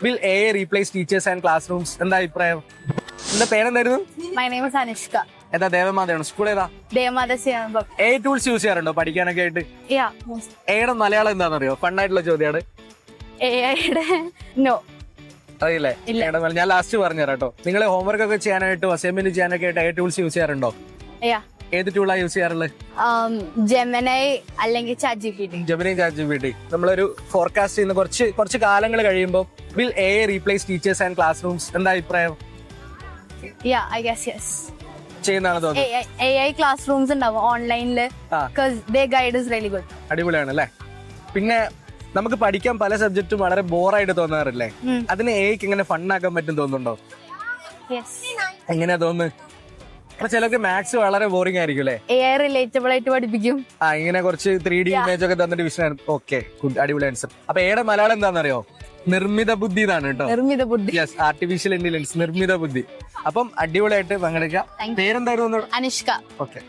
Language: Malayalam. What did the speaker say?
Will AI replace teachers and classrooms? എന്താ അഭിപ്രായം? എന്താ പേരെന്തായിരുന്നു? My name is Anushka. ഏതാ ദേവമാതയാണോ? സ്കൂൾ ഏതാ? Devamada Siyambam. AI tools use ചെയ്യാറുണ്ടോ പഠിക്കാനൊക്കെ ആയിട്ട്? Yeah. എയുടെ മലയാളം എന്താണെന്നറിയോ? ഫണ്ണായിട്ടുള്ള ചോദ്യമാണ്. AI. No. അറിയില്ലേ? ഞാൻ ലാസ്റ്റ് പറഞ്ഞുതരാം കേട്ടോ. നിങ്ങൾ ഹോംവർക്ക് ഒക്കെ ചെയ്യാനായിട്ട് അസൈൻമെന്റ് ചെയ്യാനൊക്കെ ആയിട്ട് AI ടൂൾസ് യൂസ് ചെയ്യാറുണ്ടോ? Yeah. ഏത് ടൂളാ യൂസ് ചെയ്യാറുള്ളത്? Gemini അല്ലെങ്കിൽ ChatGPT. Gemini ChatGPT. നമ്മളൊരു ഫോർകാസ്റ്റ് ചെയ്യുന്ന കുറച്ച് കാലങ്ങൾ കഴിയുമ്പോൾ will AI replace teachers and class rooms? എന്താ അഭിപ്രായം? Yeah, I guess yes. ചെയ്യുന്നതാണ് തോന്നുന്നത്. AI ക്ലാസ് റൂംസ് ഉണ്ടാവും ഓൺലൈനില്. Because their guide is really good. അടിപൊളിയാണ് അല്ലേ? പിന്നെ നമുക്ക് പഠിക്കാൻ പല സബ്ജക്റ്റും വളരെ ബോറായിട്ട് തോന്നാറില്ലേ? അതിന് എഐക്ക് എങ്ങനെ ഫണ്ണാക്കാൻ പറ്റും തോന്നുന്നുണ്ടോ? Yes. എങ്ങനെയാ തോന്നുന്നത്? ചിലർക്ക് മാത്സ് വളരെ ബോറിംഗ് ആയിരിക്കും അല്ലേ? AI റിലേറ്റബിൾ ആയിട്ട് പഠിപ്പിക്കും. ഇങ്ങനെ കുറച്ച് 3D ഇമേജ് ഒക്കെ തന്നിട്ട് വിഷയം. ഓക്കെ, ഗുഡ്, അടിപൊളി ആൻസർ. അപ്പൊ എയുടെ മലയാളം എന്താണെന്നറിയോ? നിർമ്മിത ബുദ്ധി എന്നാണ് കേട്ടോ. നിർമ്മിത ബുദ്ധി. യെസ്, ആർട്ടിഫിഷ്യൽ ഇന്റലിജൻസ്, നിർമ്മിത ബുദ്ധി. അപ്പം അടിപൊളിയായിട്ട് പങ്കെടുക്കാം. പേരെന്തായിരുന്നു? അനുഷ്ക. ഓക്കെ.